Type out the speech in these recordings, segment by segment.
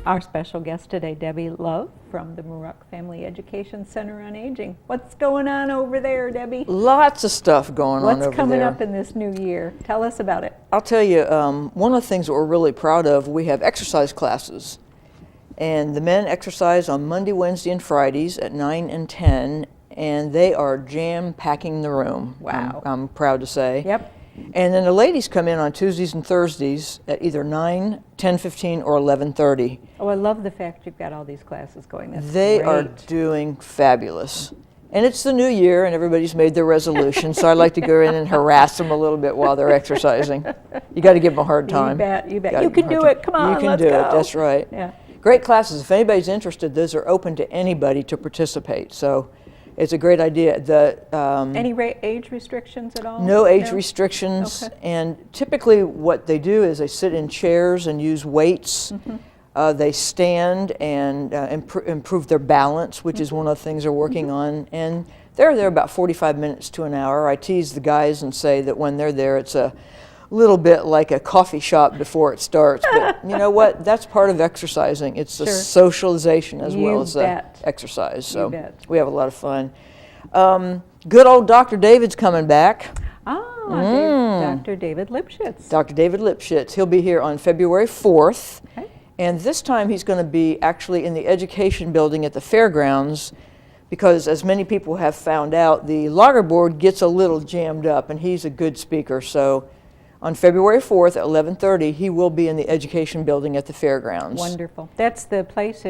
Our special guest today, Debbie Love from the Muroc Family Education Center on Aging. What's going on over there, Debbie? Lots of stuff going on over there. What's coming up in this new year? Tell us about it. I'll tell you, one of the things that we're really proud of, we have exercise classes. And the men exercise on Monday, Wednesday, and Fridays at 9 and 10, and they are jam-packing the room. Wow. I'm proud to say. Yep. And then the ladies come in on Tuesdays and Thursdays at either 9, 10:15, or 11:30. Oh, I love the fact you've got all these classes going. That's They great. are doing fabulous. And it's the new year, and everybody's made their resolution, so I like to go in and harass them a little bit while they're exercising. You got to give them a hard time. You bet, you bet. You can do it. Come on, you can let's do go. it. That's right. Yeah. Great classes. If anybody's interested, those are open to anybody to participate. So it's a great idea. Any age restrictions at all? No age restrictions. Okay. And typically what they do is they sit in chairs and use weights. Mm-hmm. They stand and improve their balance, which is one of the things they're working on. And they're there about 45 minutes to an hour. I tease the guys and say that when they're there, it's a little bit like a coffee shop before it starts. But you know what? That's part of exercising. It's the socialization as well as the exercise. So we have a lot of fun. Good old Dr. David's coming back. Dr. David Lipschitz. Dr. David Lipschitz. He'll be here on February 4th. Okay. And this time he's going to be actually in the education building at the fairgrounds, because as many people have found out, the lager board gets a little jammed up, and he's a good speaker. So on February 4th at 11:30, he will be in the education building at the fairgrounds. Wonderful. That's the place,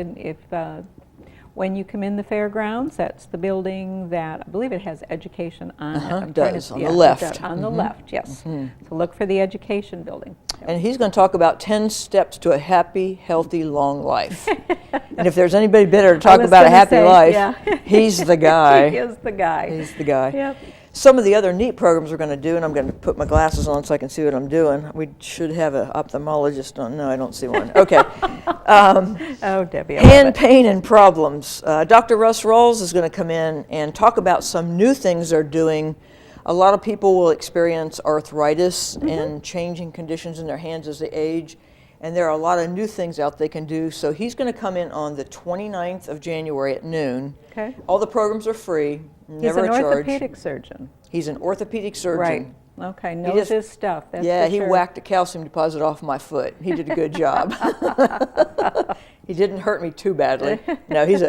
when you come in the fairgrounds, that's the building that, I believe it has education on it. It does, on the left. On the left, yes. So look for the education building. And he's going to talk about 10 steps to a happy, healthy, long life. And if there's anybody better to talk about a happy life, he's the guy. He is the guy. He's the guy. Yep. Some of the other neat programs we're going to do, and I'm going to put my glasses on so I can see what I'm doing. We should have an ophthalmologist on. No, I don't see one. Okay. Oh, Debbie. Hand pain and problems. Dr. Russ Rawls is going to come in and talk about some new things they're doing. A lot of people will experience arthritis and changing conditions in their hands as they age, and there are a lot of new things out they can do. So he's going to come in on the 29th of January at noon. Okay. All the programs are free, never a charge. He's an orthopedic surgeon. He's an orthopedic surgeon. Right. Okay, knows his stuff. That's yeah, for he sure. whacked a calcium deposit off my foot. He did a good job. He didn't hurt me too badly. No, you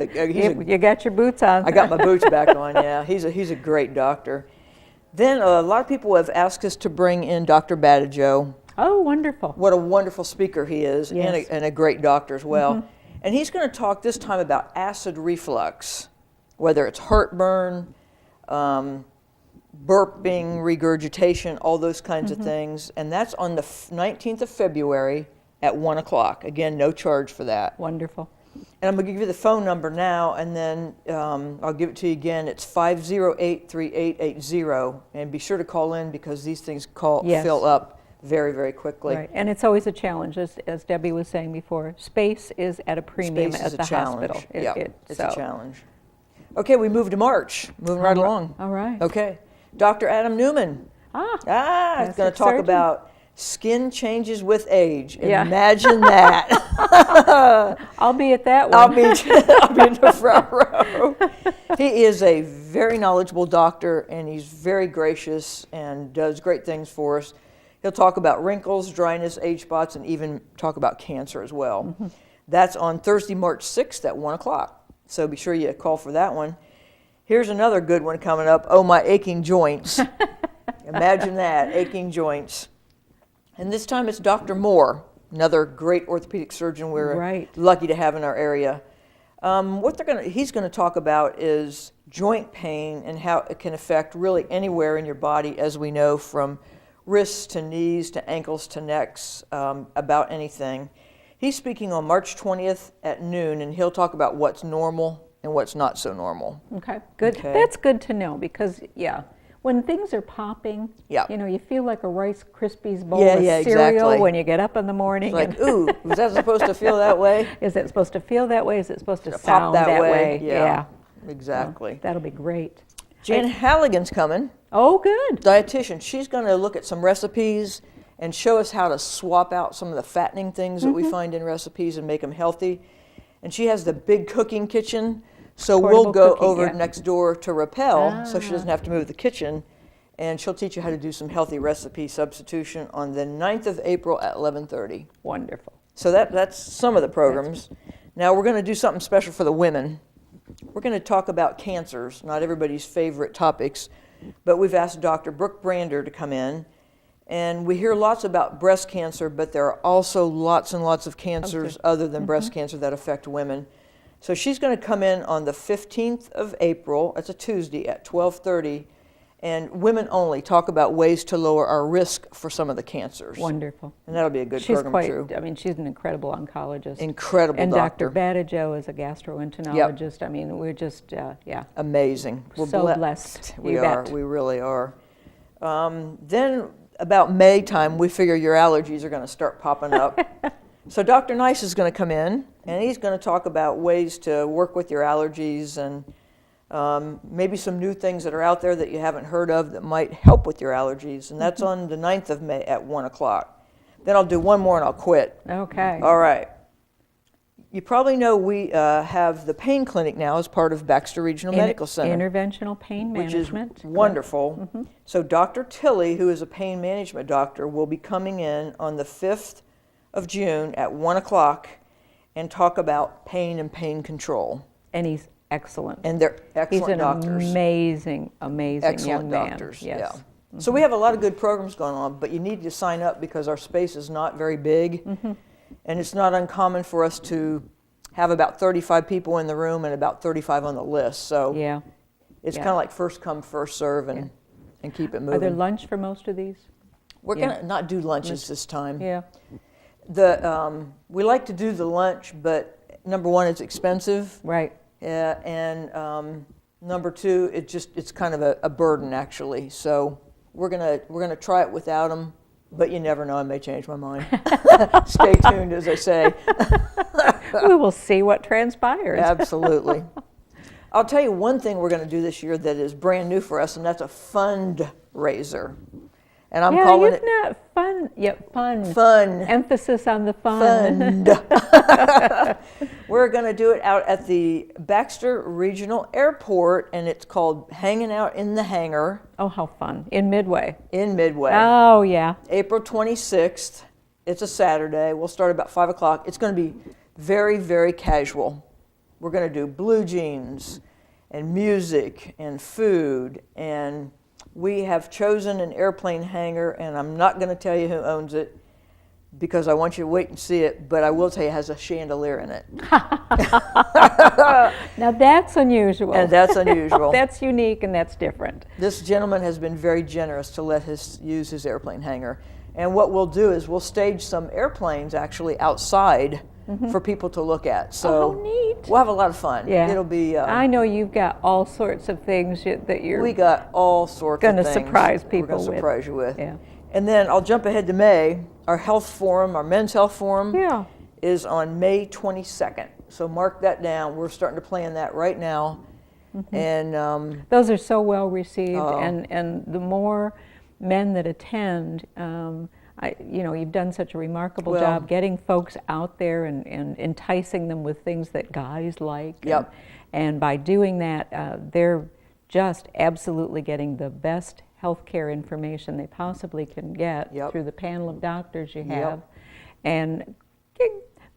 got your boots on. I got my boots back on. Yeah, he's a great doctor. Then a lot of people have asked us to bring in Dr. Badajoe. Oh, wonderful. What a wonderful speaker he is, yes. and a great doctor as well. And he's going to talk this time about acid reflux, whether it's heartburn, burping, regurgitation, all those kinds of things. And that's on the 19th of February at 1 o'clock. Again, no charge for that. Wonderful. And I'm going to give you the phone number now, and then I'll give it to you again. It's 508-3880, and be sure to call in because these things fill up very, very quickly. Right, and it's always a challenge, as Debbie was saying before. Space is at a premium at the hospital. It's a challenge. Okay, we move to March. Moving right along. All right. Okay, Dr. Adam Newman. He's going to talk about skin changes with age. Yeah. Imagine that. I'll be at that one. I'll be in the front row. He is a very knowledgeable doctor, and he's very gracious and does great things for us. He'll talk about wrinkles, dryness, age spots, and even talk about cancer as well. That's on Thursday, March 6th at 1 o'clock. So be sure you call for that one. Here's another good one coming up. Oh, my aching joints. Imagine that, aching joints. And this time it's Dr. Moore, another great orthopedic surgeon we're lucky to have in our area. He's going to talk about is joint pain and how it can affect really anywhere in your body, as we know, from wrists to knees to ankles to necks, about anything. He's speaking on March 20th at noon, and he'll talk about what's normal and what's not so normal. Okay, good. Okay. That's good to know because, when things are popping, you feel like a Rice Krispies bowl of cereal when you get up in the morning. It's like, ooh, was that supposed to feel that way? Is it supposed to feel that way? Is it supposed to sound that way? Yeah, exactly. That'll be great. Jan Halligan's coming. Oh, good. Dietitian. She's going to look at some recipes and show us how to swap out some of the fattening things that we find in recipes and make them healthy. And she has the big cooking kitchen, so we'll go over next door to Rappel, so she doesn't have to move the kitchen, and she'll teach you how to do some healthy recipe substitution on the 9th of April at 11:30. Wonderful. So that's some of the programs. Now we're going to do something special for the women. We're going to talk about cancers, not everybody's favorite topics, but we've asked Dr. Brooke Brander to come in. And we hear lots about breast cancer, but there are also lots and lots of cancers other than breast cancer that affect women. So she's going to come in on the 15th of April, it's a Tuesday at 12:30, and women only talk about ways to lower our risk for some of the cancers. Wonderful. And that'll be a good program too. I mean, she's an incredible oncologist. Incredible and doctor. And Dr. Badajo is a gastroenterologist. I mean, we're just, amazing. We're so blessed. We are. We really are. Then about May time, we figure your allergies are going to start popping up. So Dr. Nice is going to come in, and he's going to talk about ways to work with your allergies and maybe some new things that are out there that you haven't heard of that might help with your allergies. And that's on the 9th of May at 1 o'clock. Then I'll do one more and I'll quit. Okay. All right. You probably know we have the pain clinic now as part of Baxter Regional Medical Center. Interventional pain management. Which is wonderful. So Dr. Tilley, who is a pain management doctor, will be coming in on the 5th of June at 1 o'clock and talk about pain and pain control. And he's excellent. And they're excellent doctors. He's an amazing Excellent young man. doctors, Yes. yeah. So we have a lot of good programs going on, but you need to sign up because our space is not very big. And it's not uncommon for us to have about 35 people in the room and about 35 on the list. So it's kind of like first come, first serve and keep it moving. Are there lunch for most of these? We're going to not do lunches this time. Yeah. We like to do the lunch, but number one, it's expensive. Right. And number two, it's kind of a burden actually. So we're gonna try it without them. But you never know, I may change my mind. Stay tuned, as I say. We will see what transpires. Absolutely. I'll tell you one thing we're going to do this year that is brand new for us, and that's a fundraiser. And I'm calling it not fun. Yep, fun. Fun. Emphasis on the fun. We're going to do it out at the Baxter Regional Airport, and it's called Hanging Out in the Hangar. Oh, how fun. In Midway. In Midway. Oh, yeah. April 26th. It's a Saturday. We'll start about 5 o'clock. It's going to be very, very casual. We're going to do blue jeans and music and food, and we have chosen an airplane hangar, and I'm not going to tell you who owns it because I want you to wait and see it, but I will tell you it has a chandelier in it. Now that's unusual. And that's unusual. That's unique and that's different. This gentleman has been very generous to let us use his airplane hangar. And what we'll do is we'll stage some airplanes actually outside for people to look at. So how neat. We'll have a lot of fun. Yeah. It'll be. I know you've got all sorts of things that you're. We got all sorts of things. Going to surprise people We're going to surprise you with. Yeah. And then I'll jump ahead to May. Our health forum, our men's health forum, is on May 22nd. So mark that down. We're starting to plan that right now. And those are so well received, and the more men that attend. You've done such a remarkable job getting folks out there and enticing them with things that guys like. Yep. And by doing that, they're just absolutely getting the best healthcare information they possibly can get through the panel of doctors you have. And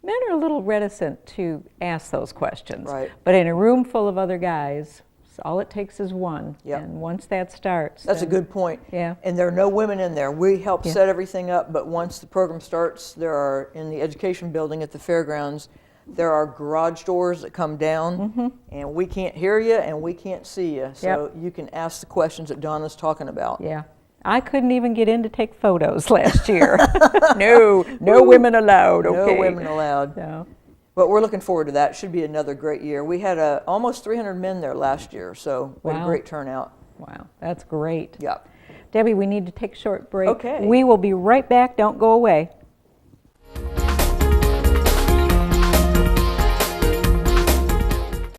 men are a little reticent to ask those questions. Right. But in a room full of other guys, all it takes is one. And once that starts. That's a good point. Yeah. And there are no women in there. We help set everything up, but once the program starts, there are, in the education building at the fairgrounds, there are garage doors that come down, and we can't hear you and we can't see you. So you can ask the questions that Donna's talking about. Yeah. I couldn't even get in to take photos last year. No women allowed. Okay. No women allowed. No. But we're looking forward to that. It should be another great year. We had almost 300 men there last year, so we had a great turnout. Wow, that's great. Yeah. Debbie, we need to take a short break. Okay. We will be right back. Don't go away.